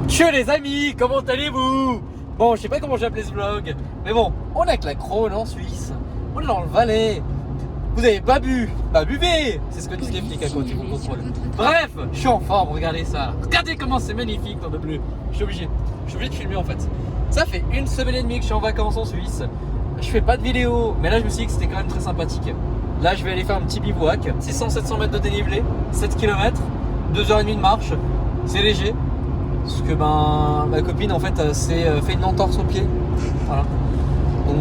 Tchè les amis, comment allez-vous? Bon, je sais pas comment j'ai appelé ce vlog, mais bon, on est avec la Krone en Suisse, on est dans le Valais. Vous avez pas bu, bah buvez. C'est ce que disent les flics à côté, vous contrôle. Bref, je suis en forme, regardez ça. Regardez comment c'est magnifique dans le bleu. Je suis obligé de filmer en fait. Ça fait 1 semaine et demie que je suis en vacances en Suisse. Je fais pas de vidéo, mais là je me suis dit que c'était quand même très sympathique. Là je vais aller faire un petit bivouac, 600-700 mètres de dénivelé, 7 km, 2h30 de marche, c'est léger. Parce que ma copine en fait s'est fait une entorse au pied. Voilà. Donc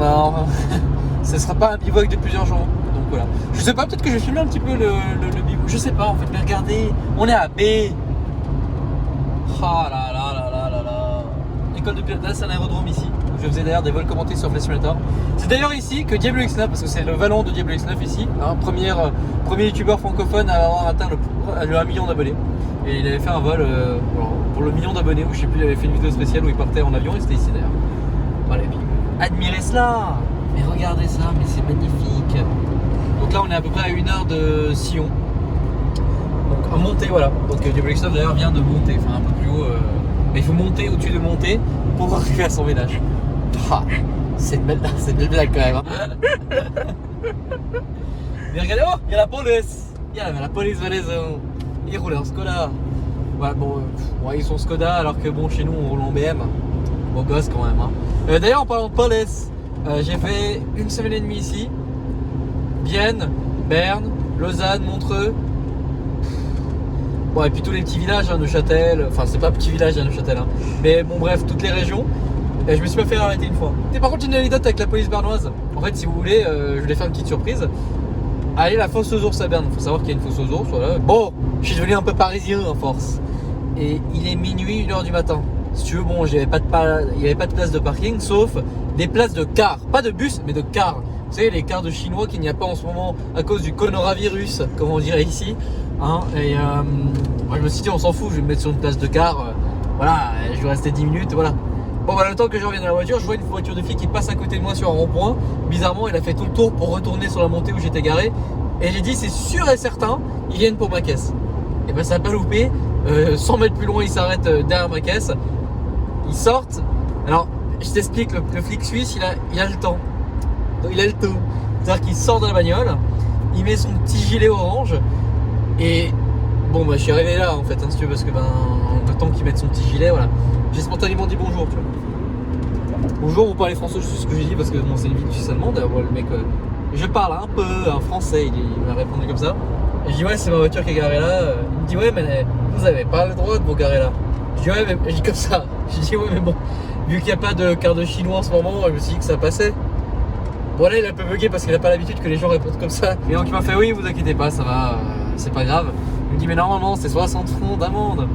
ce sera pas un bivouac de plusieurs jours. Donc voilà. Je sais pas, peut-être que je vais filmer un petit peu le bivouac. Je sais pas en fait, mais regardez, on est à B. Ah là là là là là là. École de pilotage, c'est un aérodrome ici. Je faisais d'ailleurs des vols commentés sur Flight Simulator. C'est d'ailleurs ici que Diablo X9, parce que c'est le vallon de Diablo X9 ici, hein, premier youtubeur francophone à avoir atteint le 1 million d'abonnés. Et il avait fait un vol pour le million d'abonnés, où je sais plus, il avait fait une vidéo spéciale où il partait en avion et c'était ici d'ailleurs. Voilà, et puis admirez cela. Mais regardez ça, mais c'est magnifique. Donc là on est à peu près à 1 heure de Sion. Donc en montée, voilà. Donc Diablo X9 d'ailleurs vient de monter, enfin un peu plus haut. Mais il faut monter au-dessus de monter pour arriver à son village. Ah, c'est une belle blague quand même. Hein. Mais regardez, oh, il y a la police. Il y a la police valaisanne. Ils roulent en Skoda. Ouais, bon, ouais, ils sont Skoda alors que bon, chez nous on roule en BM. Beau gosse quand même. Hein. D'ailleurs, en parlant de police, j'ai fait 1 semaine et demie ici. Bienne, Berne, Lausanne, Montreux. Bon, et puis tous les petits villages, hein, Neuchâtel. Enfin, c'est pas petit village à Neuchâtel, hein. Mais bon, bref, toutes les régions. Et je me suis pas fait arrêter une fois. Et par contre, j'ai une anecdote avec la police bernoise. En fait, si vous voulez, je voulais faire une petite surprise. Allez, la fosse aux ours à Berne. Faut savoir qu'il y a une fosse aux ours. Voilà. Bon, je suis devenu un peu parisien en force. Et il est minuit, 1h du matin. Si tu veux, bon, il n'y avait pas de place de parking, sauf des places de cars. Pas de bus, mais de cars. Vous savez, les cars de chinois qu'il n'y a pas en ce moment à cause du coronavirus, comme on dirait ici. Hein, et moi, je me suis dit, on s'en fout, je vais me mettre sur une place de car. Voilà, je vais rester 10 minutes, voilà. Bon, bah, le temps que je revienne à la voiture, je vois une voiture de flic qui passe à côté de moi sur un rond-point. Bizarrement, il a fait tout le tour pour retourner sur la montée où j'étais garé. Et j'ai dit, c'est sûr et certain, ils viennent pour ma caisse. Et ben, ça n'a pas loupé. 100 mètres plus loin, ils s'arrêtent derrière ma caisse. Ils sortent. Alors, je t'explique, le flic suisse, il a le temps. Donc, il a le temps. C'est-à-dire qu'il sort de la bagnole, il met son petit gilet orange. Et bon, bah, je suis arrivé là en fait, hein, si tu veux, parce que le temps qu'il mette son petit gilet, voilà. J'ai spontanément dit bonjour, tu vois. Bonjour, vous parlez français, je sais ce que j'ai dit parce que bon, c'est une ville suisse allemande. Bon, le mec, je parle un peu un français, il m'a répondu comme ça. Et je dis, ouais, c'est ma voiture qui est garée là. Il me dit, ouais, mais vous avez pas le droit de vous garer là. Je dis, ouais, mais je dis comme ça. Je dis, ouais, mais bon, vu qu'il n'y a pas de carte de chinois en ce moment, je me suis dit que ça passait. Bon, là, il a un peu bugué parce qu'il n'a pas l'habitude que les gens répondent comme ça. Et donc, il m'a fait, oui, vous inquiétez pas, ça va, c'est pas grave. Il me dit, mais normalement, c'est 60 francs d'amende.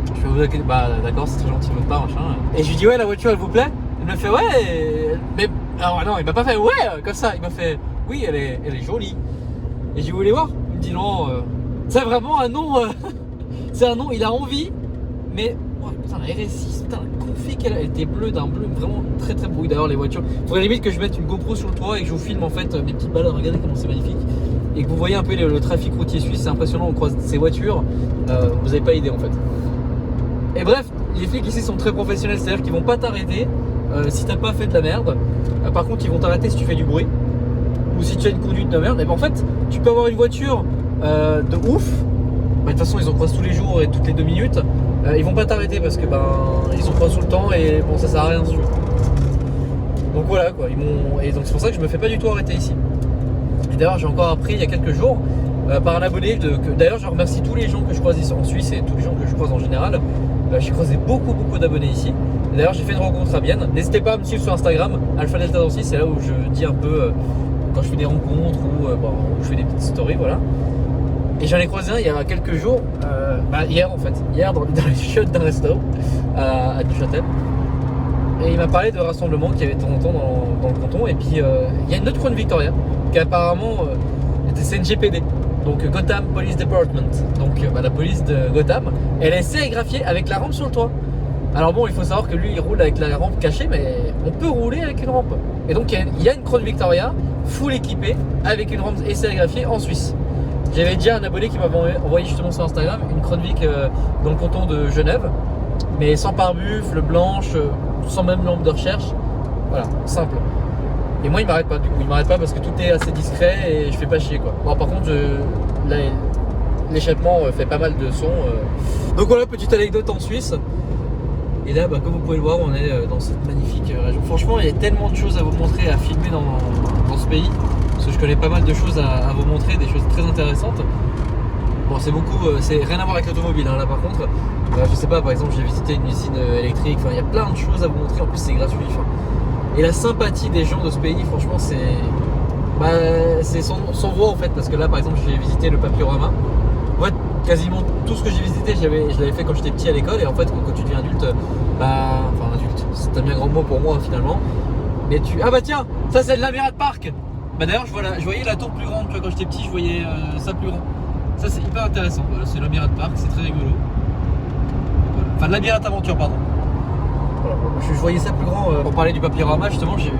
Je fais, vous inquiétez pas, bah, d'accord, c'est très gentil de votre part, machin. Et je lui dis, ouais, la voiture, elle vous plaît? Il me fait, ouais, mais. Alors, non, il m'a pas fait, ouais, comme ça. Il m'a fait, oui, elle est jolie. Et je lui voulais voir. Il me dit, non, c'est vraiment un nom. C'est un nom, il a envie, mais. Oh, putain, la RS6, putain, la config elle était bleue, d'un bleu vraiment très très beau. D'ailleurs, les voitures. Il faudrait limite que je mette une GoPro sur le toit et que je vous filme en fait mes petites balades. Regardez comment c'est magnifique. Et que vous voyez un peu le trafic routier suisse, c'est impressionnant. On croise ces voitures, vous n'avez pas idée en fait. Et bref, les flics ici sont très professionnels, c'est-à-dire qu'ils vont pas t'arrêter si t'as pas fait de la merde. Par contre, ils vont t'arrêter si tu fais du bruit ou si tu as une conduite de merde. Et ben, en fait, tu peux avoir une voiture de ouf. De toute façon, ils en croisent tous les jours et toutes les 2 minutes. Ils vont pas t'arrêter parce que ils en croisent tout le temps et bon, ça sert à rien si tu veux. Donc voilà quoi, et donc c'est pour ça que je me fais pas du tout arrêter ici. Et d'ailleurs, j'ai encore appris il y a quelques jours par un abonné d'ailleurs, je remercie tous les gens que je croise ici en Suisse et tous les gens que je croise en général. J'ai croisé beaucoup d'abonnés ici. D'ailleurs, j'ai fait une rencontre à Bienne. N'hésitez pas à me suivre sur Instagram, Alpha Delta Dancy, c'est là où je dis un peu quand je fais des rencontres ou où je fais des petites stories, voilà. Et j'en ai croisé un il y a quelques jours, hier en fait, dans les chiottes d'un resto à Neuchâtel. Et il m'a parlé de rassemblements qu'il y avait de temps en temps dans le canton. Et puis il y a une autre Crown Victoria qui apparemment c'est une GPD, donc Gotham Police Department. Donc la police de Gotham, elle est sérigraphiée avec la rampe sur le toit. Alors bon, il faut savoir que lui il roule avec la rampe cachée, mais on peut rouler avec une rampe. Et donc il y a une Crown Victoria full équipée avec une rampe et sérigraphiée en Suisse. J'avais déjà un abonné qui m'avait envoyé justement sur Instagram une Crown Vic dans le canton de Genève. mais sans pare-buffle, blanche, sans même lampe de recherche. Voilà, simple. Et moi il m'arrête pas du coup, il m'arrête pas parce que tout est assez discret et je fais pas chier quoi. Bon par contre l'échappement fait pas mal de sons. Donc voilà, petite anecdote en Suisse. Et là comme vous pouvez le voir, on est dans cette magnifique région. Franchement il y a tellement de choses à vous montrer, à filmer dans ce pays. Parce que je connais pas mal de choses à vous montrer, des choses très intéressantes. Bon c'est beaucoup, c'est rien à voir avec l'automobile là par contre. Je sais pas, par exemple j'ai visité une usine électrique, enfin il y a plein de choses à vous montrer, en plus c'est gratuit. Et la sympathie des gens de ce pays, franchement, c'est sans voix en fait. Parce que là, par exemple, j'ai visité le Papyrama. En fait, quasiment tout ce que j'ai visité, je l'avais fait quand j'étais petit à l'école. Et en fait, quand tu deviens adulte, enfin adulte, c'est un bien grand mot pour moi finalement. Mais ah bah tiens, ça c'est de l'Amirat Park. Bah d'ailleurs, je voyais la tour plus grande. Tu vois, quand j'étais petit, je voyais ça plus grand. Ça c'est hyper intéressant. Voilà, c'est l'Amirat Park, c'est très rigolo. Voilà. Enfin, de l'Amirat Aventure, pardon. Je voyais ça plus grand. Pour parler du Papyrama, justement, je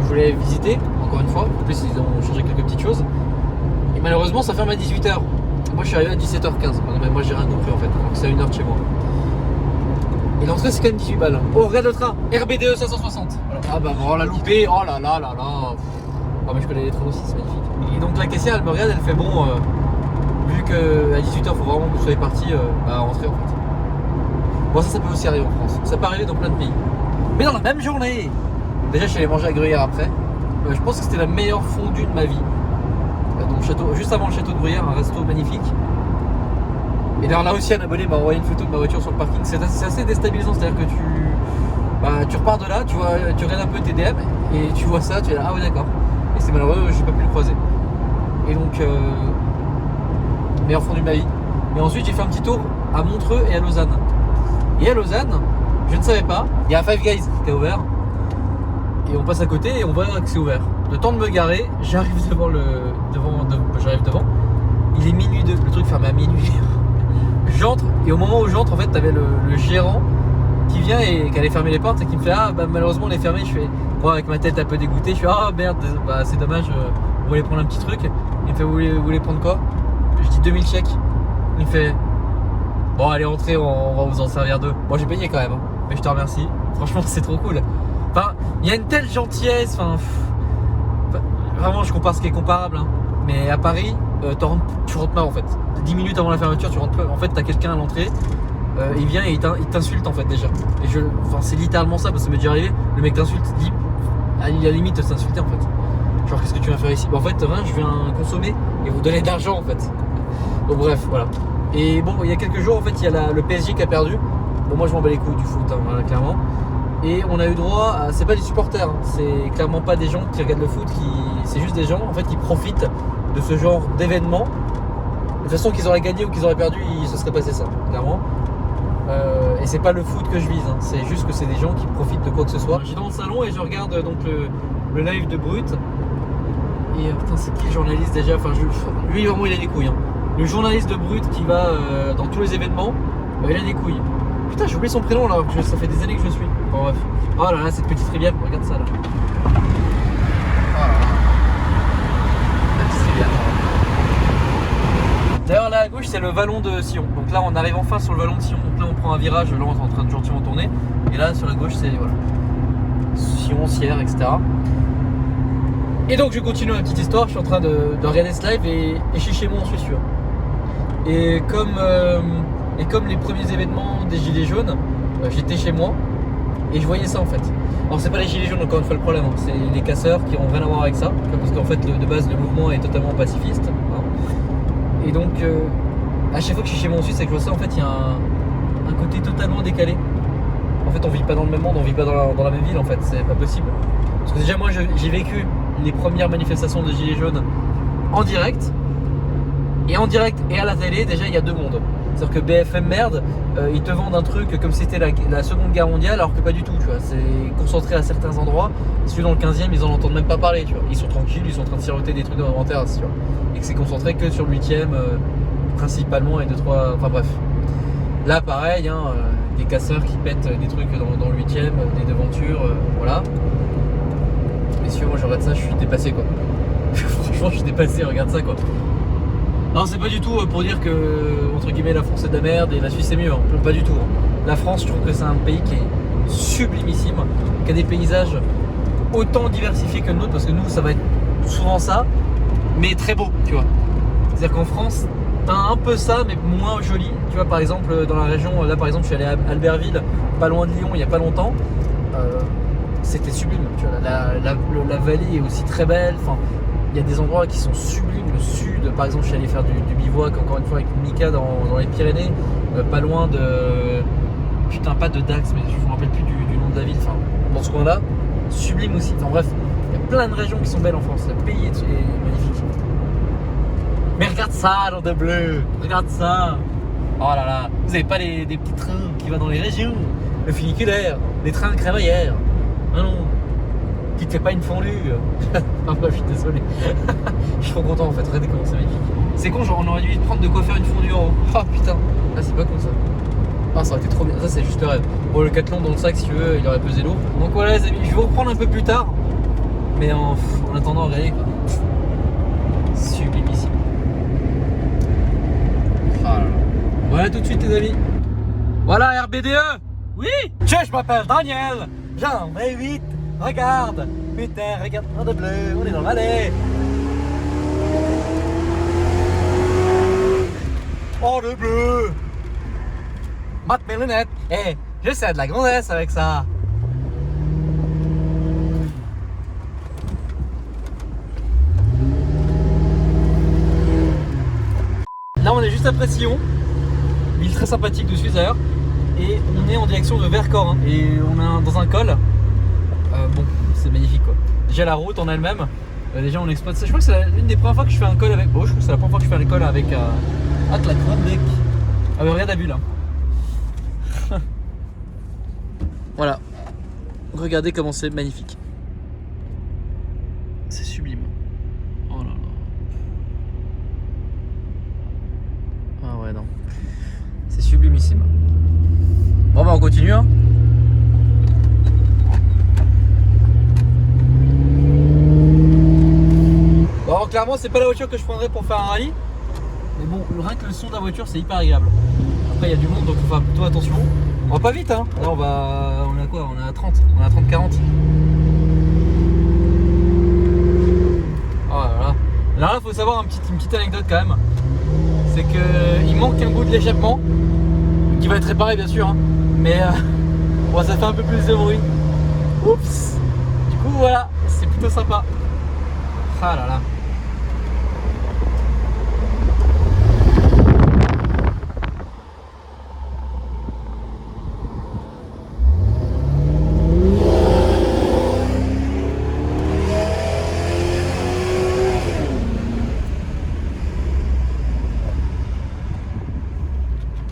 voulais visiter, encore une fois. En plus, ils ont changé quelques petites choses. Et malheureusement, ça ferme à 18h. Moi, je suis arrivé à 17h15. Mais moi, j'ai rien compris en fait. Donc, c'est à 1h de chez moi. Et l'entrée, c'est quand même 18 balles. Oh, regarde le train RBDE 560. Voilà. Ah bah, on l'a loupé. Oh là là là là. Ah, mais je connais les trains aussi, c'est magnifique. Et donc, la caissière, elle me regarde, elle fait bon, vu qu'à 18h, il faut vraiment que vous soyez parti, rentrer en fait. Bon ça peut aussi arriver en France, ça peut arriver dans plein de pays. Mais dans la même journée, déjà je suis allé manger à Gruyère après. Je pense que c'était la meilleure fondue de ma vie. Donc juste avant le château de Gruyère, un resto magnifique. Et d'ailleurs là aussi un abonné m'a envoyé une photo de ma voiture sur le parking. C'est assez déstabilisant, c'est-à-dire que tu repars de là, tu regardes un peu tes DM et tu vois ça, tu es là, ah ouais d'accord. Et c'est malheureux, j'ai pas pu le croiser. Et donc meilleure fondue de ma vie. Et ensuite j'ai fait un petit tour à Montreux et à Lausanne. Et à Lausanne, je ne savais pas, il y a un Five Guys qui est ouvert. Et on passe à côté et on voit que c'est ouvert. Le temps de me garer, j'arrive j'arrive devant. Il est minuit 2, le truc ferme à minuit. J'entre et au moment où j'entre, en fait, t'avais le gérant qui vient et qui allait fermer les portes et qui me fait malheureusement on est fermé. Je fais moi avec ma tête un peu dégoûtée, je fais merde, c'est dommage, on voulait prendre un petit truc. Il me fait vous voulez prendre quoi? Je dis 2000 chèques. Il me fait bon allez entrez, on va vous en servir deux. Moi j'ai payé quand même, hein. Mais je te remercie. Franchement c'est trop cool. Enfin, il y a une telle gentillesse. Vraiment je compare ce qui est comparable. Hein. Mais à Paris, tu rentres pas en fait. 10 minutes avant la fermeture, tu rentres pas. En fait t'as quelqu'un à l'entrée. Il vient et il t'insulte en fait déjà. Et c'est littéralement ça parce que ça m'est déjà arrivé. Le mec t'insulte, dit à la limite t'insulter en fait. Genre qu'est-ce que tu viens faire ici? En fait je viens consommer et vous donner de l'argent en fait. Donc bref voilà. Et bon, il y a quelques jours, en fait, il y a le PSG qui a perdu. Bon, moi, je m'en bats les couilles du foot, hein, voilà, clairement. Et on a eu droit à... C'est pas des supporters, hein, c'est clairement pas des gens qui regardent le foot, c'est juste des gens, en fait, qui profitent de ce genre d'événement. De toute façon, qu'ils auraient gagné ou qu'ils auraient perdu, il se serait passé ça, clairement. Et c'est pas le foot que je vise, hein, c'est juste que c'est des gens qui profitent de quoi que ce soit. J'étais dans le salon et je regarde donc le live de Brut. Et putain, c'est qui le journaliste déjà? Lui, vraiment, il a des couilles, hein. Le journaliste de Brut qui va dans tous les événements, il a des couilles. Putain, j'ai oublié son prénom là, ça fait des années que je le suis. Bon, bref. Oh là là, cette petite rivière, regarde ça là. Oh là là. La petite rivière. D'ailleurs, là à gauche, c'est le vallon de Sion. Donc là, on arrive enfin sur le vallon de Sion. Donc là, on prend un virage, là, on est en train de gentiment tourner. Et là, sur la gauche, c'est voilà. Sion, Sierre, etc. Et donc, je continue ma petite histoire. Je suis en train de regarder ce live et je suis chez moi, je suis sûr. Et comme les premiers événements des Gilets jaunes, j'étais chez moi et je voyais ça en fait. Alors c'est pas les Gilets jaunes encore une fois le problème, hein. C'est les casseurs qui n'ont rien à voir avec ça, parce qu'en fait de base le mouvement est totalement pacifiste. Hein. Et donc à chaque fois que je suis chez moi en Suisse et que je vois ça, en fait il y a un côté totalement décalé. En fait on vit pas dans le même monde, on vit pas dans la même ville en fait, c'est pas possible. Parce que déjà moi j'ai vécu les premières manifestations de Gilets jaunes en direct. Et en direct et à la télé, déjà il y a deux mondes. C'est-à-dire que BFM merde, ils te vendent un truc comme si c'était la Seconde Guerre mondiale, alors que pas du tout, tu vois. C'est concentré à certains endroits. Celui dans le 15e, ils en entendent même pas parler, tu vois. Ils sont tranquilles, ils sont en train de siroter des trucs dans l'inventaire, tu vois. Et que c'est concentré que sur le 8e, principalement, et 2-3. Enfin bref. Là, pareil, hein, des casseurs qui pètent des trucs dans le 8e, des devantures, voilà. Messieurs, moi je regarde ça, je suis dépassé, quoi. Franchement, je suis dépassé, regarde ça, quoi. Non, c'est pas du tout pour dire que, entre guillemets, la France est de la merde et la Suisse est mieux, hein. Pas du tout. Hein. La France, je trouve que c'est un pays qui est sublimissime, qui a des paysages autant diversifiés que le nôtre, parce que nous, ça va être souvent ça, mais très beau, tu vois. C'est-à-dire qu'en France, t'as un peu ça, mais moins joli. Tu vois, par exemple, dans la région, là par exemple, je suis allé à Albertville, pas loin de Lyon, il n'y a pas longtemps. C'était sublime, tu vois. La vallée est aussi très belle. Enfin, il y a des endroits qui sont sublimes. Le sud, par exemple, je suis allé faire du bivouac, encore une fois, avec Mika dans les Pyrénées, pas loin de. Putain, pas de Dax, mais je me rappelle plus du nom de la ville. Enfin, dans ce coin-là, sublime aussi. Enfin, bref, il y a plein de régions qui sont belles en France. Le pays est magnifique. Mais regarde ça, genre de bleu. Regarde ça. Oh là là, vous avez pas des petits trains qui vont dans les régions, le funiculaire, les trains crémaillères. Ah non, qui te fait pas une fondue. Enfin bref, je suis désolé. Je suis trop content en fait, regardez comment c'est magnifique. C'est con, genre on aurait dû prendre de quoi faire une fondue en haut. Oh putain, ah c'est pas con ça. Ah ça aurait été trop bien, ça c'est juste le rêve. Bon, le Cathlon dans le sac si tu veux, il aurait pesé lourd. Donc voilà les amis, je vais vous reprendre un peu plus tard. Mais en attendant, regardez quoi. Sublimissime. Ah là là. Voilà tout de suite les amis. Voilà RBDE. Oui. Je m'appelle Daniel. J'en ai 8. Regarde. Putain, regarde de bleu. On est dans le Valais. Oh le bleu. Mate mes lunettes. Eh, je sais de la grandesse avec ça. Là on est juste après Sillon. Ville très sympathique de Suisse d'ailleurs. Et on est en direction de Vercors hein. Et on est dans un col. Bon, c'est magnifique quoi. Déjà la route en elle-même, déjà on exploite ça. Je crois que c'est l'une des premières fois que je fais un col avec. Bon, je crois que c'est la première fois que je fais un col avec la Kronbeck. Ah mais regarde la vue là. Voilà. Regardez comment c'est magnifique. C'est sublime. Oh là là. Ah ouais non. C'est sublimissime. Bon bah on continue hein. Bon alors, clairement c'est pas la voiture que je prendrais pour faire un rallye. Mais bon, rien que le son de la voiture c'est hyper agréable. Après il y a du monde donc il faut faire plutôt attention. On va pas vite hein. Là on a quoi? On est à 30. On est à 30-40. Oh là là. Alors là faut savoir une petite anecdote quand même. C'est que il manque un bout de l'échappement. Qui va être réparé bien sûr hein. Mais bon, ça fait un peu plus de bruit. Oups. Du coup voilà, c'est plutôt sympa. Ah là là.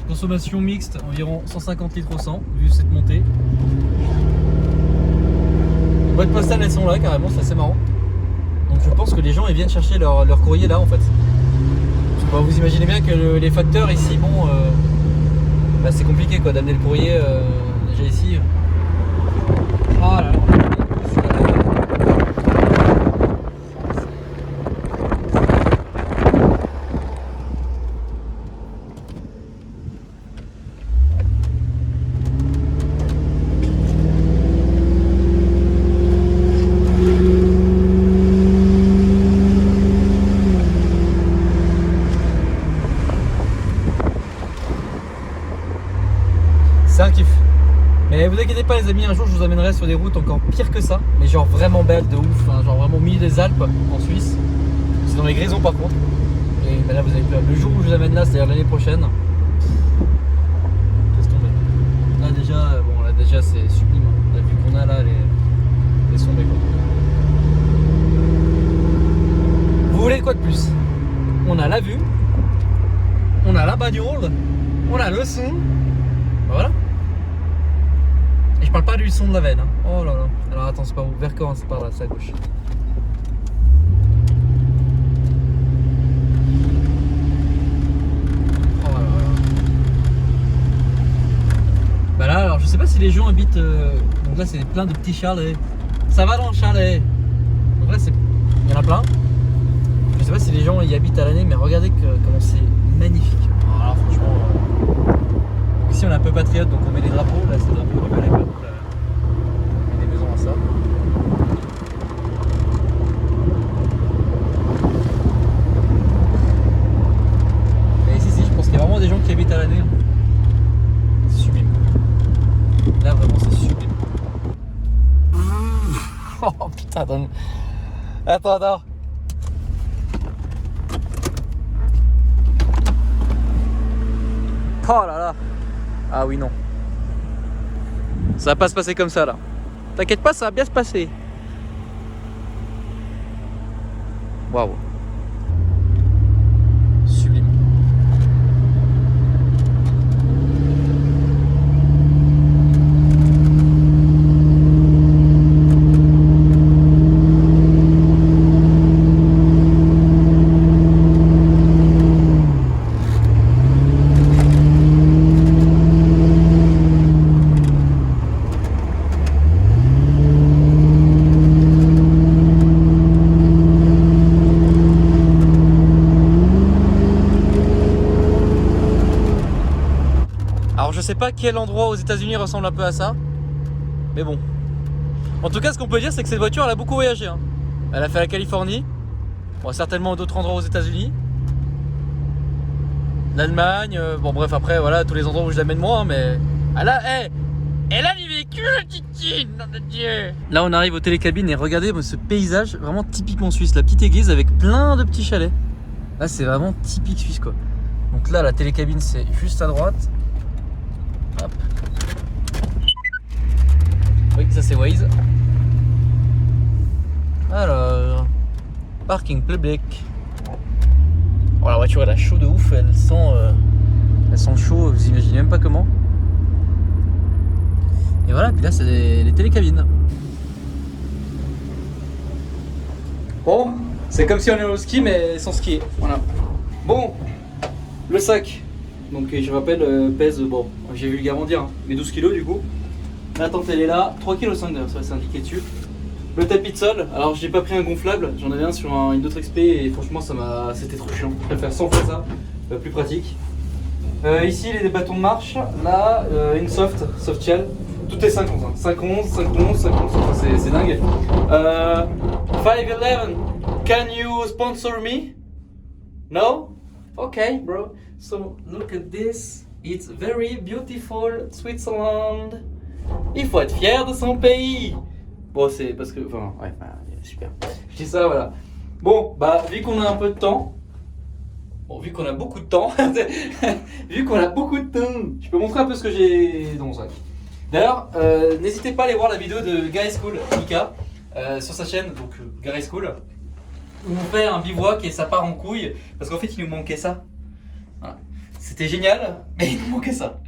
Consommation mixte, environ 150 litres au 100, vu cette montée. Les boîtes postales elles sont là carrément, c'est assez marrant. Donc je pense que les gens ils viennent chercher leur courrier là en fait. Bah, vous imaginez bien que les facteurs ici, bon, bah, c'est compliqué quoi d'amener le courrier déjà ici. Ah là là. C'est un kiff. Mais vous inquiétez pas les amis, un jour je vous amènerai sur des routes encore pires que ça. Mais genre vraiment belles de ouf, hein, genre vraiment au milieu des Alpes en Suisse. C'est dans les Grisons par contre. Et ben là vous avez le jour où je vous amène là, c'est-à-dire l'année prochaine. Laisse tomber. Là déjà, bon là déjà c'est sublime. Hein. La vue qu'on a là, les sombres quoi. Vous voulez quoi de plus? On a la vue, on a la bagnole, on a le son. Ben voilà. Et je parle pas du son de la veine. Hein. Oh là là. Alors attends, c'est pas où? Vercors, c'est par là, c'est à gauche. Oh là là. Bah là, alors je sais pas si les gens habitent. Donc là, c'est plein de petits chalets. Ça va dans le chalet. Donc là, il y en a plein. Je sais pas si les gens y habitent à l'année, mais regardez comment c'est magnifique. Alors là, franchement. ici on est un peu patriote, donc on met des drapeaux. Là c'est le drapeau du Valais, donc on met des maisons à ça. Et ici, je pense qu'il y a vraiment des gens qui habitent à l'année. C'est sublime. Là vraiment c'est sublime. Oh putain, attends. Oh là là. Ah oui non. Ça va pas se passer comme ça là. T'inquiète pas, ça va bien se passer. Waouh. Sublime. Alors je sais pas quel endroit aux États-Unis ressemble un peu à ça, mais bon. En tout cas, ce qu'on peut dire, c'est que cette voiture, elle a beaucoup voyagé. Hein. Elle a fait la Californie, bon, certainement d'autres endroits aux États-Unis, l'Allemagne. Bon bref, après voilà tous les endroits où je l'amène moi, hein, mais elle a du vécu, Titi, nom de Dieu. Là, on arrive aux télécabines et regardez ce paysage vraiment typiquement suisse, la petite église avec plein de petits chalets. Là, c'est vraiment typique suisse quoi. Donc là, la télécabine, c'est juste à droite. Hop. Oui, ça c'est Waze. Alors, parking public. Oh, la voiture elle a chaud de ouf, elle sent chaud, vous imaginez même pas comment. Et voilà, puis là c'est les télécabines. Bon, c'est comme si on est au ski mais sans skier. Voilà. Bon, le sac. Donc je rappelle, pèse, bon, j'ai vulgairement dire, hein, mais 12 kg du coup. La tente elle est là, 3,5 kg d'ailleurs, ça va s'indiquer dessus. Le tapis de sol, alors j'ai pas pris un gonflable, j'en avais un sur une autre XP et franchement c'était trop chiant. Je préfère 100 fois ça, plus pratique. Ici les bâtons de marche, là une soft shell, tout est 5,11, hein. 5,11, 5,11, 5,11, c'est dingue. 511, can you sponsor me? No? Okay, bro. So look at this. It's very beautiful Switzerland. Il faut être fier de son pays. Bon, c'est parce que, enfin, ouais, super. Je dis ça, voilà. Bon, bah, vu qu'on a un peu de temps, vu qu'on a beaucoup de temps, je peux montrer un peu ce que j'ai dans mon sac. D'ailleurs, n'hésitez pas à aller voir la vidéo de Garage School, Mika, sur sa chaîne, donc Garage School, où on fait un bivouac et ça part en couille, parce qu'en fait, il nous manquait ça. Voilà. C'était génial, mais il nous manquait ça.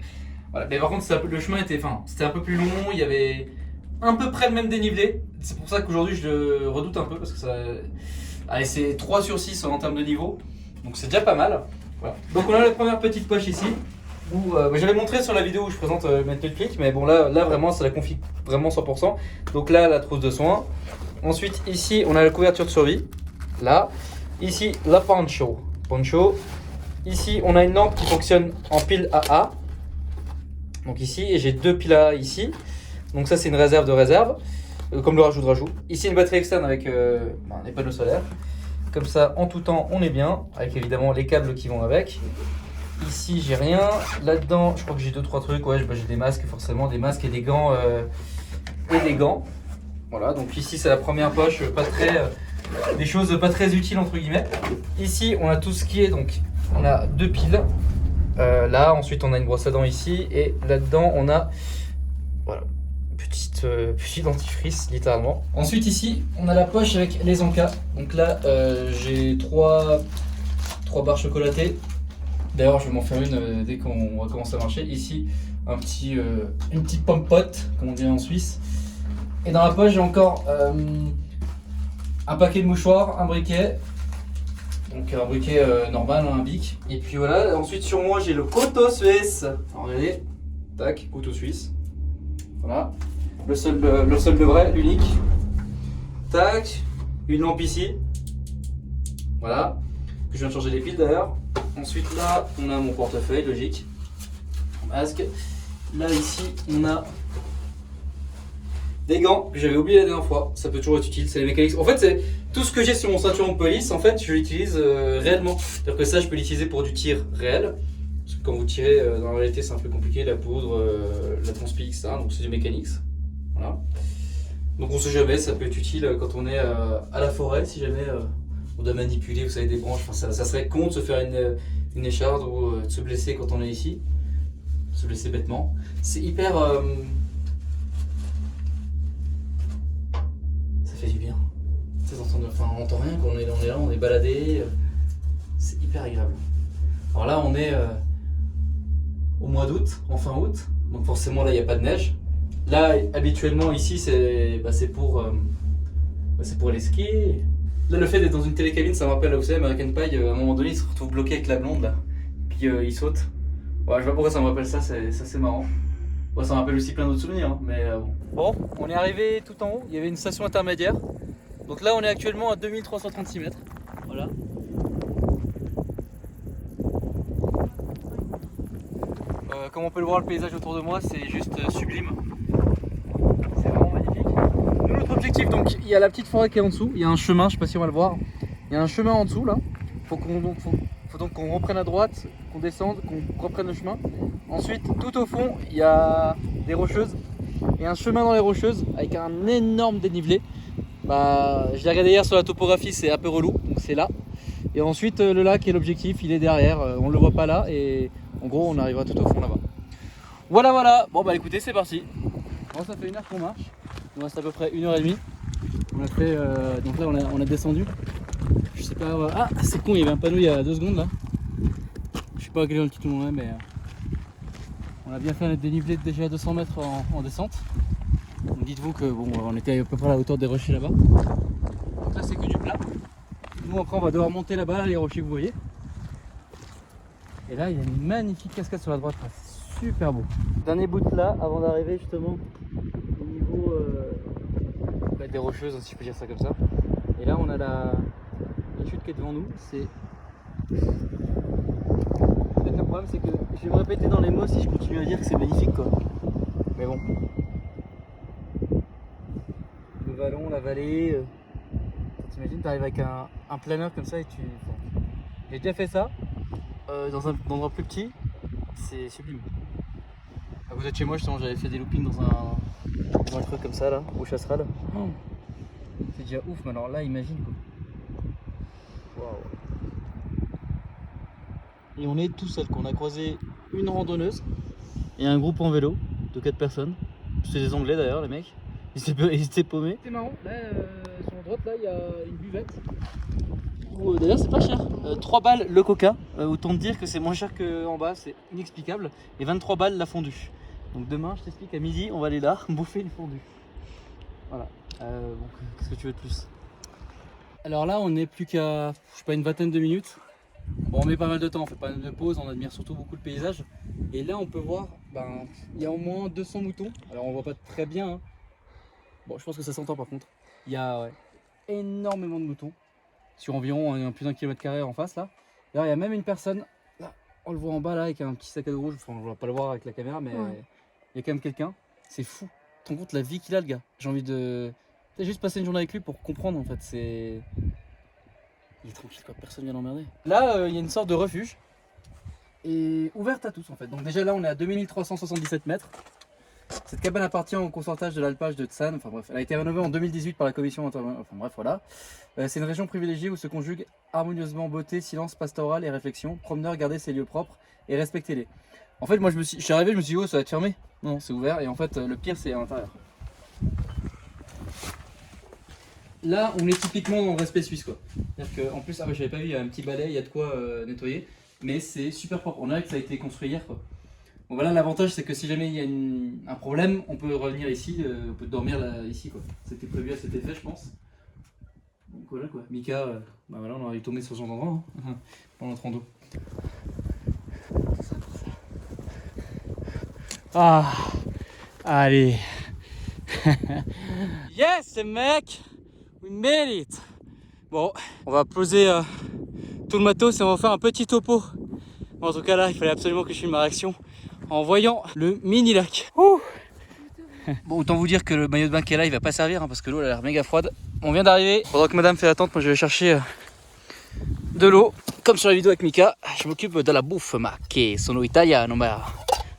Voilà. Mais par contre, le chemin était, c'était un peu plus long, il y avait à peu près le même dénivelé. C'est pour ça qu'aujourd'hui, je le redoute un peu, parce que ça, allez, c'est 3 sur 6 en termes de niveau, donc c'est déjà pas mal. Voilà. Donc on a la première petite poche ici, où j'avais montré sur la vidéo où je présente Mental Click, mais bon là vraiment, ça la config vraiment 100%. Donc là, la trousse de soins. Ensuite, ici, on a la couverture de survie. Là, ici, la poncho. Ici, on a une lampe qui fonctionne en pile AA. Donc ici, et j'ai 2 piles AA ici. Donc ça, c'est une réserve de réserve, comme le rajout de rajout. Ici, une batterie externe avec des panneaux solaires. Comme ça, en tout temps, on est bien, avec évidemment les câbles qui vont avec. Ici, j'ai rien. Là-dedans, je crois que j'ai 2-3 trucs. Ouais, j'ai des masques, forcément, des masques et des gants. Voilà, donc ici, c'est la première poche, des choses pas très utiles entre guillemets. Ici, on a tout ce qui est, donc on a 2 piles. Là, ensuite, on a une brosse à dents ici, et là-dedans, on a voilà, petit dentifrice littéralement. Ensuite, ici, on a la poche avec les encas. Donc là, j'ai 3 barres chocolatées. D'ailleurs, je vais m'en faire une dès qu'on va commencer à marcher. Ici, une petite pompote, comme on dit en Suisse. Et dans la poche, j'ai encore un paquet de mouchoirs, un briquet. Donc un briquet normal, un bic. Et puis voilà, ensuite sur moi, j'ai le couteau suisse. Alors, regardez, tac, couteau suisse. Voilà, le seul de vrai, l'unique. Tac, une lampe ici. Voilà, que je viens de changer les piles d'ailleurs. Ensuite là, on a mon portefeuille, logique. masque. Là ici on a des gants que j'avais oublié la dernière fois, ça peut toujours être utile, c'est les mécaniques. En fait c'est tout ce que j'ai sur mon ceinturon de police, en fait je l'utilise réellement. C'est-à-dire que ça je peux l'utiliser pour du tir réel. Parce que quand vous tirez, dans la réalité c'est un peu compliqué, la poudre, la transpi, etc. Donc c'est du mécanique. Voilà. Donc on sait jamais, ça peut être utile quand on est à la forêt, si jamais on doit manipuler, vous savez, des branches. Enfin, ça serait con de se faire une écharde ou de se blesser quand on est ici. Se blesser bêtement. C'est hyper... ça fait du bien. Enfin, on entend rien quand on est là, on est baladé. C'est hyper agréable. Alors là, on est au mois d'août, en fin août. Donc forcément, là, il n'y a pas de neige. Là, habituellement, ici, c'est pour aller skier. Là, le fait d'être dans une télécabine, ça me rappelle, là, vous savez, American Pie, à un moment donné, il se retrouve bloqué avec la blonde, là. Puis il saute. Ouais, je sais pas pourquoi ça me rappelle ça, c'est marrant. Bon, ça me rappelle aussi plein d'autres souvenirs, hein, mais bon. Bon, on est arrivé tout en haut, il y avait une station intermédiaire. Donc là, on est actuellement à 2336 mètres. Voilà. Comme on peut le voir, le paysage autour de moi, c'est juste sublime. C'est vraiment magnifique. Nous, notre objectif, donc, il y a la petite forêt qui est en dessous. Il y a un chemin, je sais pas si on va le voir. Il y a un chemin en dessous là. Faut donc qu'on reprenne à droite, qu'on descende, qu'on reprenne le chemin. Ensuite, tout au fond, il y a des rocheuses. Et un chemin dans les rocheuses avec un énorme dénivelé. Bah, je l'ai regardé hier sur la topographie, c'est un peu relou, donc c'est là. Et ensuite, le lac et l'objectif, il est derrière. On le voit pas là et en gros, on arrivera tout au fond là-bas. Voilà. Bon bah écoutez, c'est parti. Bon, ça fait 1 heure qu'on marche. Il nous reste à peu près 1h30. On a fait, donc là, on a descendu. Je sais pas. Ah, c'est con, il y avait un panneau il y a 2 secondes là. Je sais pas à quelle altitude on est, mais on a bien fait un dénivelé de déjà 200 mètres en descente. Donc dites-vous que bon, on était à peu près à la hauteur des rochers là-bas. Donc là, c'est que du plat. Nous, après, on va devoir monter là-bas, là, les rochers que vous voyez. Et là, il y a une magnifique cascade sur la droite. C'est super beau. Dernier bout de plat avant d'arriver justement au niveau des rocheuses, si je peux dire ça comme ça. Et là, on a la chute qui est devant nous. C'est peut-être le problème, c'est que je vais me répéter dans les mots si je continue à dire que c'est magnifique, quoi. Mais bon. Le vallon, la vallée. T'imagines, t'arrives avec un planeur comme ça et tu. Bon. J'ai déjà fait ça dans un endroit plus petit. C'est sublime. À côté de chez moi, justement, j'avais fait des loopings dans un truc comme ça là, au Chasseral. Oh, c'est déjà ouf, mais alors là, imagine quoi. Waouh. Et on est tout seul, qu'on a croisé une randonneuse et un groupe en vélo de 4 personnes. C'est des Anglais d'ailleurs, les mecs. Ils étaient paumés. C'est marrant, là, sur la droite, là, il y a une buvette. D'ailleurs, c'est pas cher. 3 balles le coca. Autant te dire que c'est moins cher qu'en bas, c'est inexplicable. Et 23 balles la fondue. Donc demain, je t'explique, à midi, on va aller là, bouffer une fondue. Voilà. Bon, qu'est-ce que tu veux de plus? Alors là, on n'est plus qu'à, je sais pas, une vingtaine de minutes. Bon, on met pas mal de temps, on fait pas mal de pauses, on admire surtout beaucoup le paysage. Et là, on peut voir, il y a au moins 200 moutons. Alors, on voit pas très bien. Hein. Bon, je pense que ça s'entend par contre. Il y a énormément de moutons. Sur environ plus d'1 km² en face là. D'ailleurs, il y a même une personne, là, on le voit en bas là avec un petit sac à dos rouge. Enfin, on va pas le voir avec la caméra, mais il y a quand même quelqu'un. C'est fou. Tu te rends compte la vie qu'il a, le gars. J'ai envie de juste passer une journée avec lui pour comprendre en fait. Il est tranquille quoi, personne vient l'emmerder. Là, il y a une sorte de refuge et ouverte à tous en fait. Donc déjà là, on est à 2377 mètres. Cette cabane appartient au consortage de l'alpage de Tsan. Enfin bref, elle a été rénovée en 2018 par la commission. Enfin bref, voilà. C'est une région privilégiée où se conjuguent harmonieusement beauté, silence pastoral et réflexion. Promeneur, gardez ses lieux propres et respectez-les. En fait, moi je suis arrivé, je me suis dit, oh, ça va être fermé. Non, c'est ouvert. Et en fait, le pire, c'est à l'intérieur. Là, on est typiquement dans le respect suisse, quoi. C'est-à-dire qu'en plus, j'avais pas vu, il y a un petit balai, il y a de quoi nettoyer. Mais c'est super propre. On dirait que ça a été construit hier, quoi. Bon voilà, l'avantage c'est que si jamais il y a un problème, on peut revenir ici, on peut dormir là, ici quoi. C'était prévu à cet effet je pense. Donc voilà quoi, Mika, voilà, on aurait tombé sur ce genre d'endroit hein, pendant notre rando. Ah, allez. Yes mec, we made it. Bon, on va poser tout le matos et on va faire un petit topo. Bon, en tout cas là, il fallait absolument que je filme ma réaction. en voyant le mini lac. Ouh. Bon, autant vous dire que le maillot de bain qui est là, il va pas servir hein, parce que l'eau elle a l'air méga froide. On vient d'arriver. Pendant que madame fait l'attente, moi je vais chercher de l'eau. Comme sur la vidéo avec Mika, je m'occupe de la bouffe, ma che sono italiano, ma.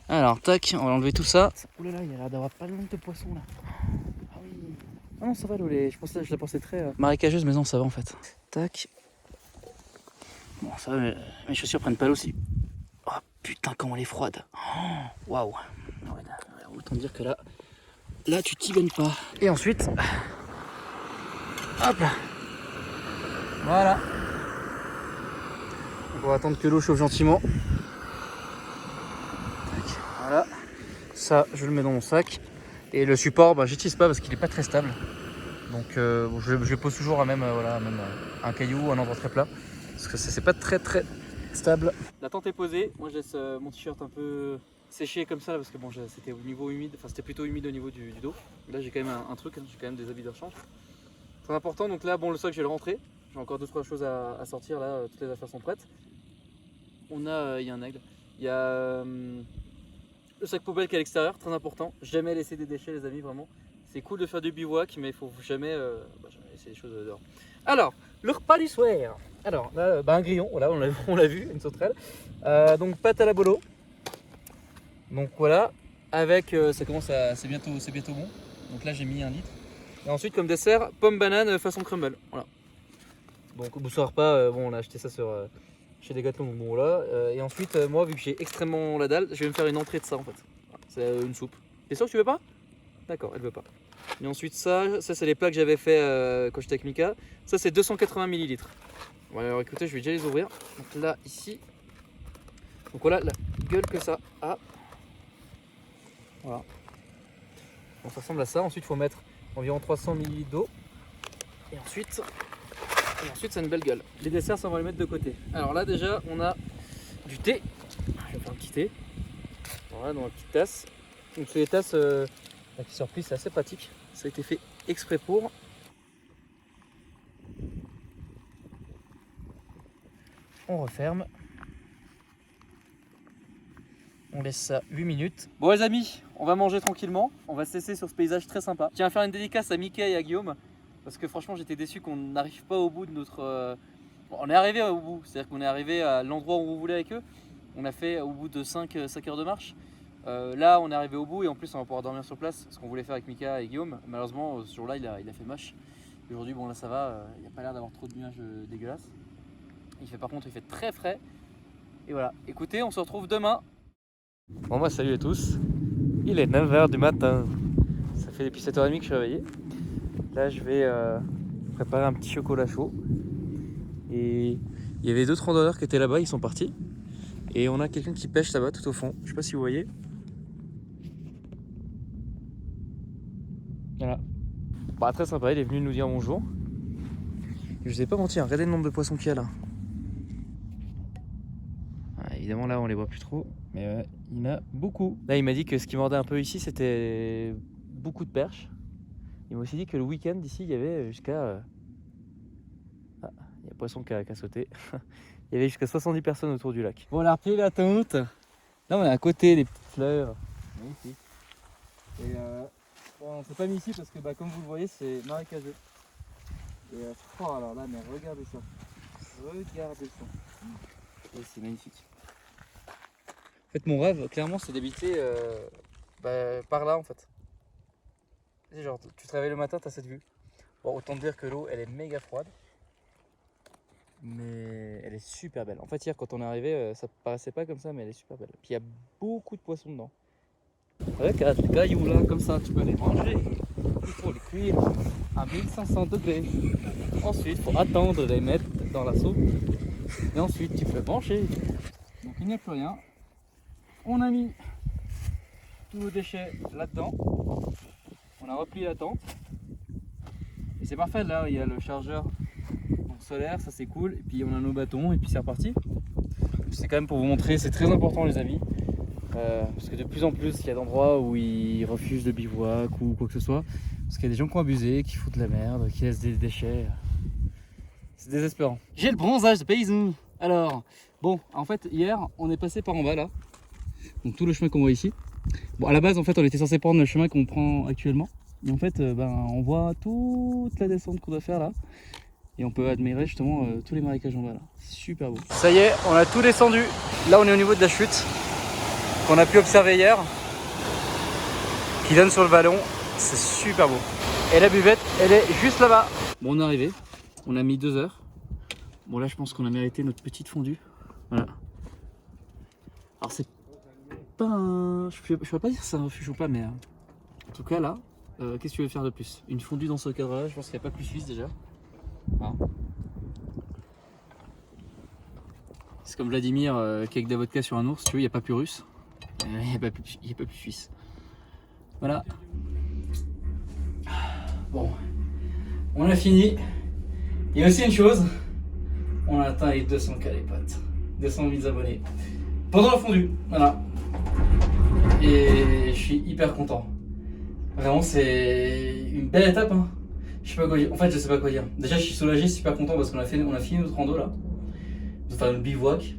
Alors, tac, on va enlever tout ça. Ouh là là, il y a l'air d'avoir pas mal de poissons là. Ah oui. Ah non, ça va l'eau, je la pensais très marécageuse, mais non, ça va en fait. Tac. Bon, ça va, mes chaussures prennent pas l'eau aussi. Oh putain, comment elle est froide. Waouh. Autant dire que là tu t'y baignes pas. Et ensuite, hop là. Voilà. Donc on va attendre que l'eau chauffe gentiment. Tac, voilà. Ça, je le mets dans mon sac. Et le support, bah, j'utilise pas parce qu'il est pas très stable. Donc bon, je le pose toujours à même un caillou, un endroit très plat. Parce que c'est pas très stable. La tente est posée. Moi je laisse mon t-shirt un peu séché comme ça là, parce que bon, c'était au niveau humide, enfin c'était plutôt humide au niveau du dos. Là j'ai quand même un truc, hein, j'ai quand même des habits de rechange. Très important. Donc là, bon, le sac je vais le rentrer. J'ai encore 2-3 choses à sortir là. Toutes les affaires sont prêtes. Il y a un aigle. Il y a le sac poubelle qui est à l'extérieur, très important. Jamais laisser des déchets les amis, vraiment. C'est cool de faire du bivouac, mais il faut jamais laisser les choses dehors. Alors, le repas du soir. Alors là, un grillon, voilà, on l'a vu, une sauterelle. Donc pâte à la bolo. Donc voilà, avec, c'est bientôt bon. Donc là j'ai mis 1 litre. Et ensuite comme dessert, pomme banane façon crumble. Voilà. Donc au soir repas, bon on a acheté ça chez Decathlon, donc bon voilà. Et ensuite moi vu que j'ai extrêmement la dalle, je vais me faire une entrée de ça en fait. C'est une soupe. T'es sûr que tu veux pas? D'accord, elle veut pas. Et ensuite ça c'est les plats que j'avais fait quand j'étais avec Mika. Ça c'est 280 ml. Bon, alors écoutez, je vais déjà les ouvrir. Donc là, ici. Donc voilà la gueule que ça a. Voilà. Donc ça ressemble à ça. Ensuite, il faut mettre environ 300 ml d'eau. Et ensuite, c'est une belle gueule. Les desserts, ça on va les mettre de côté. Alors là, déjà, on a du thé. Je vais faire un petit thé. Voilà, dans la petite tasse. Donc c'est des tasses qui sont repliées, c'est assez pratique. Ça a été fait exprès pour. On referme. On laisse ça 8 minutes. Bon les amis, on va manger tranquillement. On va se laisser sur ce paysage très sympa. Je tiens à faire une dédicace à Mika et à Guillaume. Parce que franchement j'étais déçu qu'on n'arrive pas au bout de notre... On est arrivé au bout. C'est-à-dire qu'on est arrivé à l'endroit où on voulait avec eux. On a fait au bout de 5 heures de marche. Là on est arrivé au bout et en plus on va pouvoir dormir sur place. Ce qu'on voulait faire avec Mika et Guillaume. Malheureusement ce jour-là il a fait moche. Aujourd'hui bon là ça va. Il n'y a pas l'air d'avoir trop de nuages dégueulasses. Par contre il fait très frais. Et voilà, écoutez, on se retrouve demain. Bon bah salut à tous. Il est 9h du matin. Ça fait depuis 7h30 que je suis réveillé. Là je vais préparer un petit chocolat chaud. Et il y avait 2 randonneurs qui étaient là-bas, ils sont partis. Et on a quelqu'un qui pêche là-bas tout au fond. Je sais pas si vous voyez. Voilà. Bah très sympa, il est venu nous dire bonjour. Je vous ai pas menti, regardez le nombre de poissons qu'il y a là. Évidemment là on les voit plus trop, mais il y en a beaucoup. Là il m'a dit que ce qui mordait un peu ici c'était beaucoup de perches. Il m'a aussi dit que le week-end ici il y avait jusqu'à... Ah, il y a un poisson qui a sauté. Il y avait jusqu'à 70 personnes autour du lac. Bon on a repris la tente. Là on est à côté des petites fleurs. Magnifique. Et bon, on s'est pas mis ici parce que comme vous le voyez c'est marécageux. Et oh alors là mais regardez ça. Regardez ça. Et c'est magnifique. En fait, mon rêve, clairement, c'est d'habiter par là, en fait. Genre, tu te réveilles le matin, tu as cette vue. Bon, autant te dire que l'eau, elle est méga froide. Mais elle est super belle. En fait, hier, quand on est arrivé, ça paraissait pas comme ça, mais elle est super belle. Puis il y a beaucoup de poissons dedans. Regarde les cailloux là, comme ça, tu peux les manger. Il faut les cuire à 1500 degrés. Ensuite, il faut attendre de les mettre dans la soupe. Et ensuite, tu peux manger. Donc, il n'y a plus rien. On a mis tous nos déchets là-dedans. On a replié la tente. Et c'est parfait, là il y a le chargeur solaire, ça c'est cool. Et puis on a nos bâtons et puis c'est reparti. C'est quand même pour vous montrer, c'est très important les amis. Parce que de plus en plus il y a d'endroits où ils refusent de bivouac ou quoi que ce soit. Parce qu'il y a des gens qui ont abusé, qui foutent de la merde, qui laissent des déchets. C'est désespérant. J'ai le bronzage de paysan. Alors, bon, en fait hier on est passé par en bas là. Donc tout le chemin qu'on voit ici. Bon, à la base, en fait, on était censé prendre le chemin qu'on prend actuellement. Mais en fait, on voit toute la descente qu'on doit faire là. Et on peut admirer justement tous les marécages en bas là. C'est super beau. Ça y est, on a tout descendu. Là, on est au niveau de la chute qu'on a pu observer hier, qui donne sur le vallon. C'est super beau. Et la buvette, elle est juste là-bas. Bon, on est arrivé. On a mis 2 heures. Bon, là, je pense qu'on a mérité notre petite fondue. Voilà. Alors, c'est pas un... Je peux pas dire c'est un refuge ou pas, mais en tout cas, là, qu'est-ce que tu veux faire de plus? Une fondue dans ce cadre-là, je pense qu'il n'y a pas plus suisse déjà. Ah. C'est comme Vladimir qui avec de la vodka sur un ours, tu vois, il n'y a pas plus russe. Il n'y a pas plus suisse. Voilà. Bon, on a fini. Il y a aussi une chose, on a atteint les 200K les potes. 200 000 abonnés. Pendant la fondue, voilà. Et je suis hyper content. Vraiment, c'est une belle étape. Hein. Je sais pas quoi dire. En fait, je sais pas quoi dire. Déjà, je suis soulagé, super content parce qu'on a fini notre rando là. Enfin, le bivouac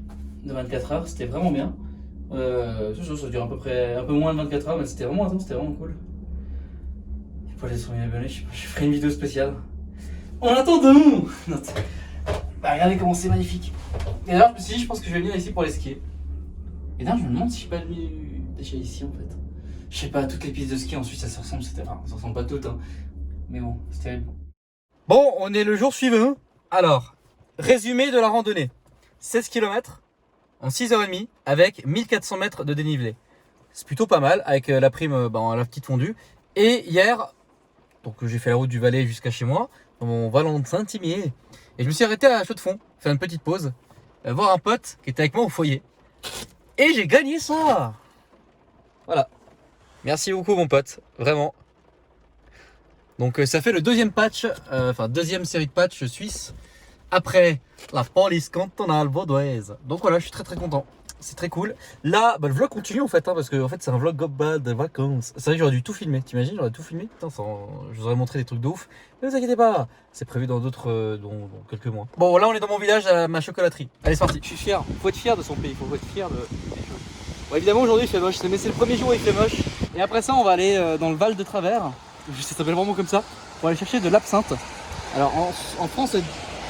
de 24 heures, c'était vraiment bien. Ça dure à peu près un peu moins de 24 heures, mais c'était vraiment intense, c'était vraiment cool. Et pour les 100 000 abonnés, je ferai une vidéo spéciale. En attendant, regardez comment c'est magnifique. Et d'ailleurs, je pense que je vais venir ici pour les skier. Et d'ailleurs, je me demande si je suis pas venu déjà ici en fait. Je sais pas, toutes les pistes de ski en Suisse, ça se ressemble, ça se ressemble pas toutes, hein. Mais bon, c'est terrible. Bon, on est le jour suivant. Alors, résumé de la randonnée. 16 km en 6h30 avec 1400 mètres de dénivelé. C'est plutôt pas mal avec la prime, la petite fondue. Et hier, donc j'ai fait la route du Valais jusqu'à chez moi, dans mon vallon de Saint-Imier. Et je me suis arrêté à Chaux-de-Fonds, faire une petite pause, voir un pote qui était avec moi au foyer. Et j'ai gagné ça. Voilà. Merci beaucoup mon pote, vraiment. Donc ça fait le deuxième patch, deuxième série de patchs suisse après la police cantonale vaudoise. Donc voilà, je suis très content. C'est très cool. Là, le vlog continue en fait, parce que c'est un vlog global de vacances. C'est vrai que j'aurais dû tout filmer, t'imagines, j'aurais tout filmé. Putain, je vous aurais montré des trucs de ouf. Mais ne vous inquiétez pas, c'est prévu dans d'autres, dans quelques mois. Bon, là on est dans mon village à ma chocolaterie. Allez, c'est parti. Je suis fier, faut être fier de son pays, faut être fier de des choses. Bon, évidemment aujourd'hui il fait moche, mais c'est le premier jour où il fait moche. Et après ça on va aller dans le Val de Travers, ça s'appelle vraiment comme ça, pour aller chercher de l'absinthe. Alors en France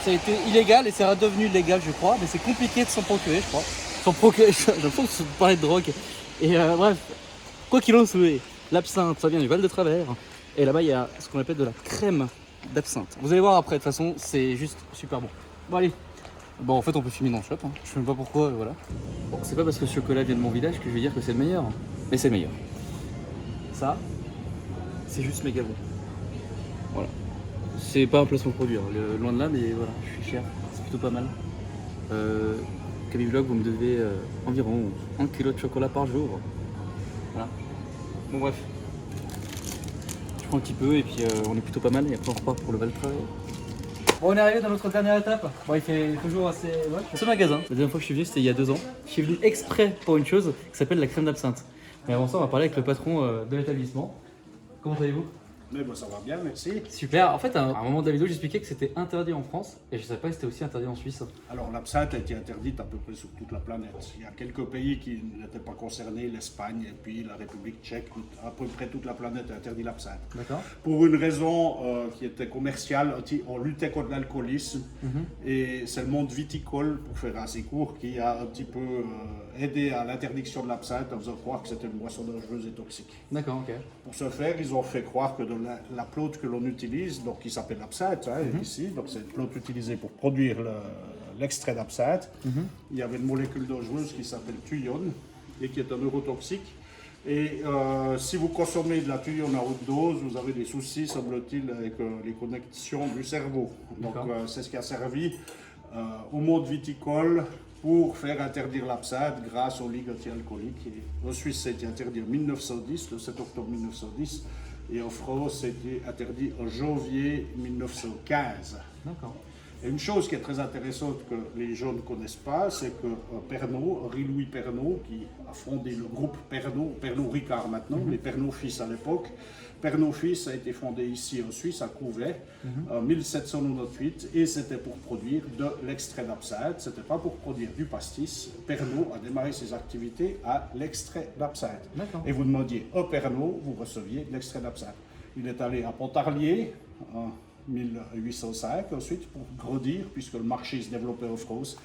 ça a été illégal et c'est redevenu légal je crois, mais c'est compliqué de s'en procurer je crois. S'en procurer, j'ai l'impression que c'est parler de drogue. Et bref, quoi qu'il en soit, l'absinthe ça vient du Val de Travers. Et là-bas il y a ce qu'on appelle de la crème d'absinthe. Vous allez voir après, de toute façon c'est juste super bon. Bon allez. Bon en fait on peut fumer dans le shop, hein. Je sais même pas pourquoi, voilà. Bon c'est pas parce que ce chocolat vient de mon village que je vais dire que c'est le meilleur. Mais c'est le meilleur. Ça, c'est juste méga bon. Voilà. C'est pas un placement produit, hein. Loin de là, mais voilà, je suis cher. C'est plutôt pas mal. Camille Vlog, vous me devez environ 1 kg de chocolat par jour. Voilà. Bon bref. Je prends un petit peu et puis on est plutôt pas mal et après on repart pour le Val de Travers. Bon, on est arrivé dans notre dernière étape. Bon, il fait toujours assez moche. Ce magasin, la dernière fois que je suis venu, c'était il y a 2 ans. Je suis venu exprès pour une chose qui s'appelle la crème d'absinthe. Mais avant ça, on va parler avec le patron de l'établissement. Comment allez-vous? Mais bon, ça va bien, merci. Super. En fait, à un moment de la vidéo, j'expliquais que c'était interdit en France et je ne savais pas que c'était aussi interdit en Suisse. Alors, l'absinthe a été interdite à peu près sur toute la planète. Il y a quelques pays qui n'étaient pas concernés, l'Espagne et puis la République tchèque. À peu près toute la planète a interdit l'absinthe. D'accord. Pour une raison qui était commerciale, on luttait contre l'alcoolisme et c'est le monde viticole, pour faire assez court, qui a un petit peu aidé à l'interdiction de l'absinthe en faisant croire que c'était une boisson dangereuse et toxique. D'accord, ok. Pour ce faire, ils ont fait croire que la plante que l'on utilise, donc qui s'appelle l'absinthe, ici, donc c'est une plante utilisée pour produire l'extrait d'absinthe. Il y avait une molécule dangereuse qui s'appelle thuione et qui est un neurotoxique. Et si vous consommez de la thuione à haute dose, vous avez des soucis, semble-t-il, avec les connexions du cerveau. Donc c'est ce qui a servi au monde viticole pour faire interdire l'absinthe grâce aux ligues anti-alcooliques. En Suisse, ça a été interdit en 1910, le 7 octobre 1910. Et en France, c'était interdit en janvier 1915. D'accord. Et une chose qui est très intéressante que les gens ne connaissent pas, c'est que Pernod, Henri-Louis Pernod, qui a fondé le groupe Pernod Ricard maintenant, mais Pernod fils à l'époque, Pernod Fils a été fondé ici en Suisse, à Couvet, en 1798, et c'était pour produire de l'extrait d'absinthe. C'était pas pour produire du pastis. Pernod a démarré ses activités à l'extrait d'absinthe. Et vous demandiez au Pernod, vous receviez l'extrait d'absinthe. Il est allé à Pontarlier en 1805, ensuite pour grandir, puisque le marché se développait en France.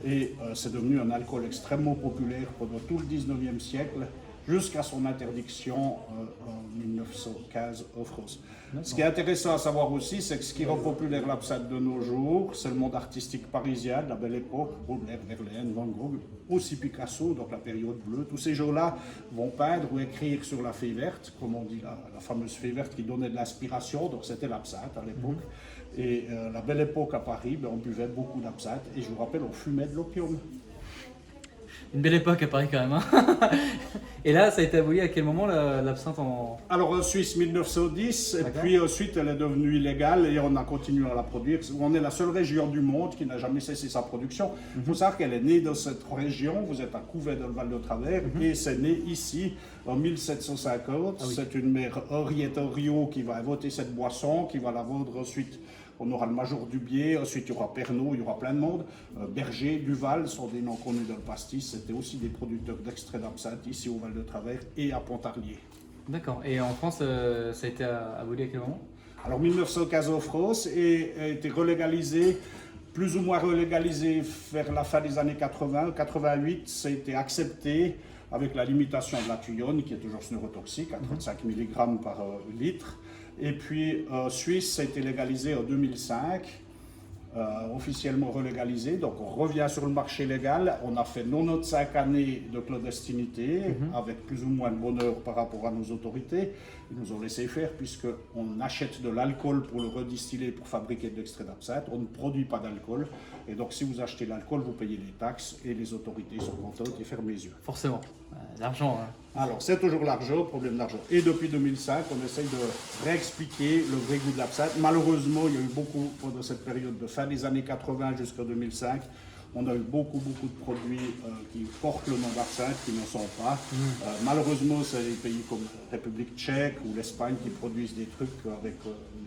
Et c'est devenu un alcool extrêmement populaire pendant tout le 19e siècle, jusqu'à son interdiction en 1915 en France. Ce qui est intéressant à savoir aussi, c'est que ce qui rend populaire l'absinthe de nos jours, c'est le monde artistique parisien de la Belle Époque, Baudelaire, Verlaine, Van Gogh, aussi Picasso, donc la période bleue. Tous ces gens-là vont peindre ou écrire sur la feuille verte, comme on dit la fameuse feuille verte qui donnait de l'inspiration, donc c'était l'absinthe à l'époque. Et la Belle Époque à Paris, on buvait beaucoup d'absinthe, et je vous rappelle, on fumait de l'opium. Une belle époque à Paris quand même. Hein. Et là, ça a été aboli à quel moment l'absinthe en... Alors en Suisse 1910, et puis ensuite elle est devenue illégale et on a continué à la produire. On est la seule région du monde qui n'a jamais cessé sa production. Il faut savoir qu'elle est née dans cette région, vous êtes à Couvet dans le Val-de-Travers, et c'est né ici en 1750. C'est une mère Henriette Henriot qui va inventer cette boisson, qui va la vendre ensuite. On aura le Major Dubié, ensuite il y aura Pernod, il y aura plein de monde. Berger, Duval sont des noms connus dans le pastis. C'était aussi des producteurs d'extrait d'absinthe ici au Val-de-Travers et à Pontarlier. D'accord. Et en France, ça a été aboli à quel moment? Alors 1915 en France et a été relégalisé, plus ou moins relégalisé vers la fin des années 80. 88, ça a été accepté avec la limitation de la thuyone qui est toujours neurotoxique à 35 mg par litre. Et puis Suisse, ça a été légalisé en 2005, officiellement relégalisé. Donc on revient sur le marché légal. On a fait 95 années de clandestinité, avec plus ou moins de bonheur par rapport à nos autorités. Ils nous ont laissé faire puisqu'on achète de l'alcool pour le redistiller, pour fabriquer de l'extrait d'absinthe. On ne produit pas d'alcool. Et donc si vous achetez l'alcool, vous payez les taxes et les autorités sont contentes et ferment les yeux. Forcément, l'argent. Hein. Alors c'est toujours l'argent, problème d'argent. Et depuis 2005, on essaye de réexpliquer le vrai goût de l'absinthe. Malheureusement, il y a eu beaucoup pendant cette période de fin des années 80 jusqu'en 2005. On a eu beaucoup de produits qui portent le nom d'absinthe, qui n'en sont pas. Malheureusement, c'est les pays comme la République tchèque ou l'Espagne qui produisent des trucs avec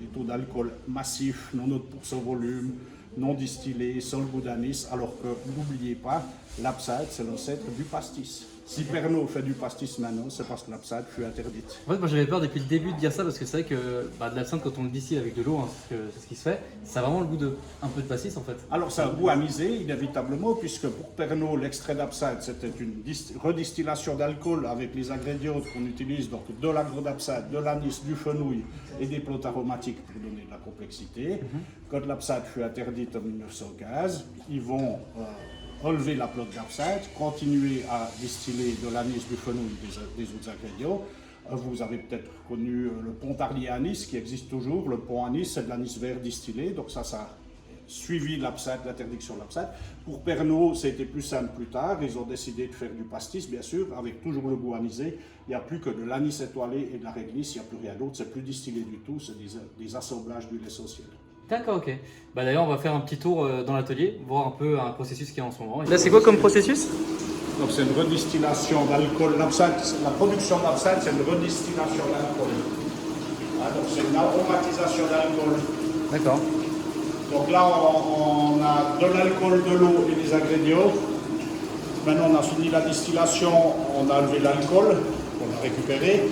des taux d'alcool massifs, 90% volume, non distillé, sans le goût d'anis, alors que n'oubliez pas, l'absinthe, c'est l'ancêtre du pastis. Si Pernod fait du pastis maintenant, c'est parce que l'absinthe fut interdite. En fait, moi j'avais peur depuis le début de dire ça parce que c'est vrai que de l'absinthe, quand on le distille avec de l'eau, hein, c'est ce qui se fait, ça a vraiment le goût un peu de pastis en fait. Alors c'est un goût anisé, inévitablement, puisque pour Pernod, l'extrait d'absinthe, c'était une redistillation d'alcool avec les ingrédients qu'on utilise, donc de l'agro d'absinthe, de l'anis, du fenouil et des plantes aromatiques pour donner de la complexité. Quand l'absinthe fut interdite en 1915, ils vont enlever la plante d'absinthe, continuer à distiller de l'anis, du fenouil, des autres ingrédients. Vous avez peut-être connu le Pontarlier anis qui existe toujours. Le pont anis, c'est de l'anis vert distillé, donc ça a suivi l'absinthe, l'interdiction de l'absinthe. Pour Pernod, c'était plus simple plus tard. Ils ont décidé de faire du pastis, bien sûr, avec toujours le goût anisé. Il n'y a plus que de l'anis étoilé et de la réglisse, il n'y a plus rien d'autre. C'est plus distillé du tout, c'est des assemblages d'huile essentielle. D'accord, ok. D'ailleurs, on va faire un petit tour dans l'atelier, voir un peu un processus qui est en ce moment. Là, c'est quoi comme processus? Donc, c'est une redistillation d'alcool. L'absinthe, la production d'absinthe, c'est une redistillation d'alcool. Donc, c'est une aromatisation d'alcool. D'accord. Donc là, on a de l'alcool, de l'eau et des ingrédients. Maintenant, on a fini la distillation, on a enlevé l'alcool, on a récupéré.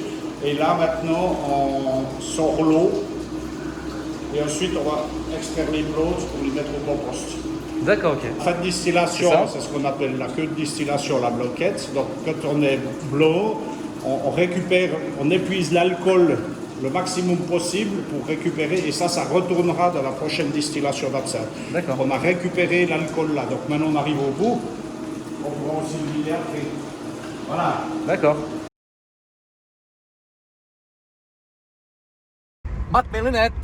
Et là, maintenant, on sort l'eau. Et ensuite, on va extraire les plantes pour les mettre au compost. D'accord, ok. La fin de distillation, c'est ce qu'on appelle la queue de distillation, la bloquette. Donc, quand on est blanc, on récupère, on épuise l'alcool le maximum possible pour récupérer, et ça retournera dans la prochaine distillation d'absinthe. D'accord. On a récupéré l'alcool là, donc maintenant on arrive au bout. On pourra aussi le vider après. Voilà. D'accord. Matt mes lunettes.